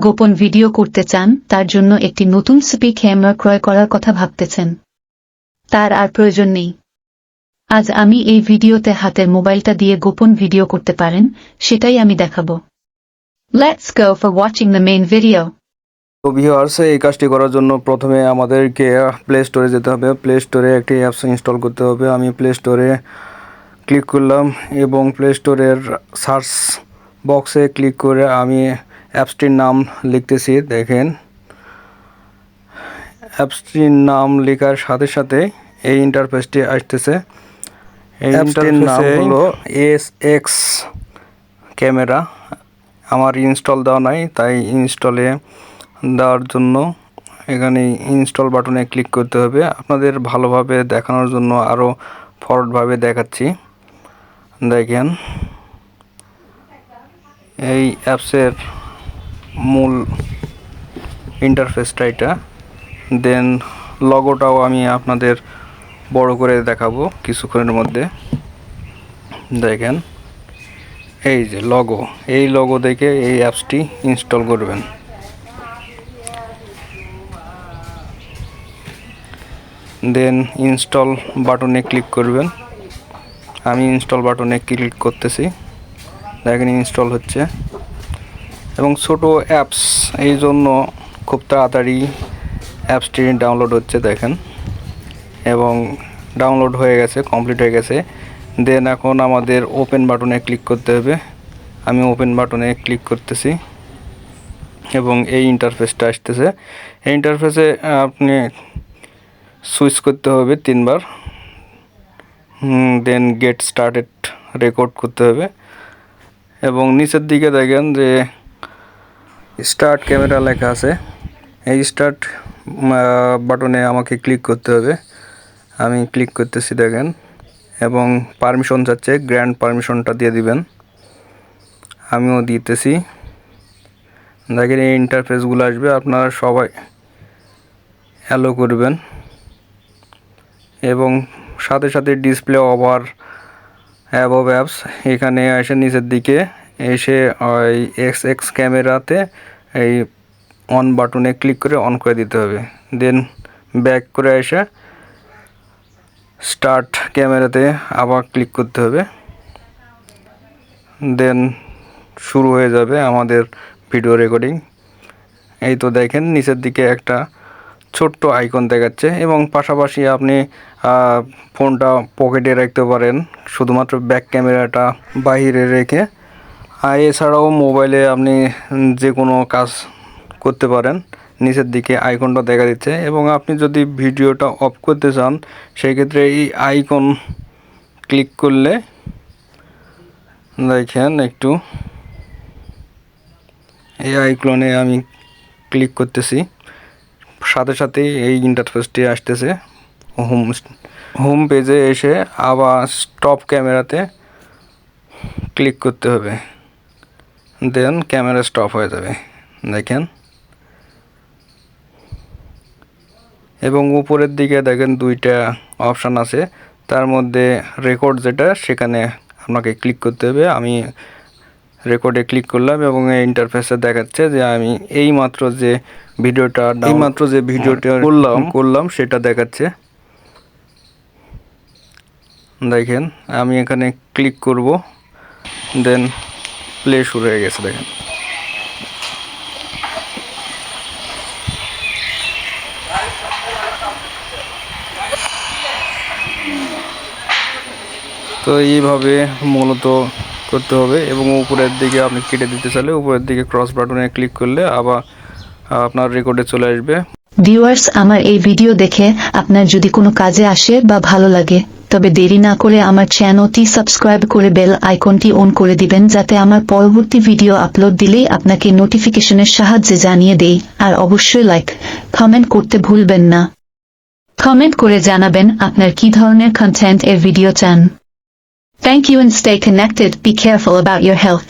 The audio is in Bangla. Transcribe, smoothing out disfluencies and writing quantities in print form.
গোপন ভিডিও করতে চান, তার জন্য একটি নতুন সিপি ক্যামেরা ক্রয় করার কথা ভাবতেছেন। তার আর প্রয়োজন নেই। আজ আমি এই ভিডিওতে হাতের মোবাইলটা দিয়ে গোপন ভিডিও করতে পারেন, সেটাই আমি দেখাবো। Let's go for watching the main video. তো ভিউয়ার্স, এই কাজটি করার জন্য প্রথমে আমাদেরকে প্লে স্টোরে যেতে হবে। প্লে স্টোরে একটি অ্যাপস ইনস্টল করতে হবে। আমি প্লে স্টোরে ক্লিক করলাম এবং প্লে স্টোরের সার্চ বক্সে ক্লিক করে আমি অ্যাপসটির নাম লিখতেছি। দেখেন, অ্যাপসটির নাম লেখার সাথে সাথে এই ইন্টারফেসটি আসতেছে। এই অ্যাপসটির নাম হলো এক্স ক্যামেরা। আমার ইনস্টল দেওয়া নাই, তাই ইনস্টলে দেওয়ার জন্য এখানে ইনস্টল বাটনে ক্লিক করতে হবে। আপনাদের ভালোভাবে দেখানোর জন্য আরও ফরওয়ার্ডভাবে দেখাচ্ছি। দেখেন, এই অ্যাপসের মূল ইন্টারফেসটা এটা। দেন লগোটাও আমি আপনাদের বড় করে দেখাবো কিছুক্ষণের মধ্যে। দেখেন, এই যে লগো, এই লগো দেখে এই অ্যাপসটি ইনস্টল করবেন। দেন ইনস্টল বাটনে ক্লিক করবেন। আমি ইনস্টল বাটনে ক্লিক করতেছি। দেখেন, ইনস্টল হচ্ছে এবং ছোট অ্যাপস, এই জন্য খুব তাড়াতাড়ি অ্যাপসটি ডাউনলোড হচ্ছে। দেখেন, এবং ডাউনলোড হয়ে গেছে, কমপ্লিট হয়ে গেছে। দেন এখন আমাদের ওপেন বাটনে ক্লিক করতে হবে। আমি ওপেন বাটনে ক্লিক করতেছি এবং এই ইন্টারফেসটা আসতেছে। এই ইন্টারফেসে আপনি সুইচ করতে হবে 3 বার। দেন গেট স্টার্টেড রেকর্ড করতে হবে এবং নিচের দিকে দেখেন যে স্টার্ট ক্যামেরা লেখা আছে। এই স্টার্ট বাটনে আমাকে ক্লিক করতে হবে। আমি ক্লিক করতেছি, দেখেন, এবং পারমিশন চাচ্ছে, গ্র্যান্ড পারমিশনটা দিয়ে দিবেন। আমিও দিতেছি। দেখেন, এই ইন্টারফেসগুলো আসবে, আপনারা সবাই অ্যালো করবেন এবং সাথে সাথে ডিসপ্লে ওভার অ্যাবভ অ্যাপস এখানে এসে নিচের দিকে এসে ওই এক্স ক্যামেরাতে এই অন বাটনে ক্লিক করে অন করে দিতে হবে। দেন ব্যাক করে এসে স্টার্ট ক্যামেরাতে আবার ক্লিক করতে হবে। দেন শুরু হয়ে যাবে আমাদের ভিডিও রেকর্ডিং। এই তো দেখেন, নিচের দিকে একটা ছোট্ট আইকন দেখাচ্ছে এবং পাশাপাশি আপনি ফোনটা পকেটে রাখতে পারেন, শুধুমাত্র ব্যাক ক্যামেরাটা বাইরে রেখে। এছাড়াও মোবাইলে আপনি যে কোনো কাজ করতে পারেন। নিচের দিকে আইকনটা দেখা দিচ্ছে এবং আপনি যদি ভিডিওটা অফ করতে চান, সেই ক্ষেত্রে এই আইকন ক্লিক করলে, দেখেন একটু, এই আইকনে আমি ক্লিক করতেছি, সাথে সাথেই এই ইন্টারফেসটি আসতেছে। হোম পেজে এসে আবার স্টপ ক্যামেরাতে ক্লিক করতে হবে। দেন ক্যামেরা স্টপ হয়ে যাবে। দেখেন, এবং উপরের দিকে দেখেন 2টা অপশান আছে, তার মধ্যে রেকর্ড যেটা, সেখানে আপনাকে ক্লিক করতে হবে। আমি রেকর্ডে ক্লিক করলাম এবং এই ইন্টারফেসে দেখাচ্ছে যে আমি এইমাত্র যে ভিডিওটা করলাম সেটা দেখাচ্ছে। দেখেন, আমি এখানে ক্লিক করব, দেন প্লে শুরু হয়ে গেছে। দেখেন, তো এইভাবে মূলত করতে হবে এবং উপরের দিকে আপনি কেটে দিতে চাইলে উপরের দিকে ক্রস বাটনে ক্লিক করলে আবার আপনার রেকর্ডে চলে আসবে। ভিউয়ার্স, আমার এই ভিডিও দেখে আপনার যদি কোনো কাজে আসে বা ভালো লাগে, তবে দেরি না করে আমার চ্যানেলটি সাবস্ক্রাইব করে বেল আইকনটি অন করে দিবেন, যাতে আমার পরবর্তী ভিডিও আপলোড দিলেই আপনাকে নোটিফিকেশনের সাহায্যে জানিয়ে দেই। আর অবশ্যই লাইক, কমেন্ট করতে ভুলবেন না। কমেন্ট করে জানাবেন আপনার কি ধরনের কন্টেন্ট এর ভিডিও চান। Thank you and stay connected. Be careful about your health.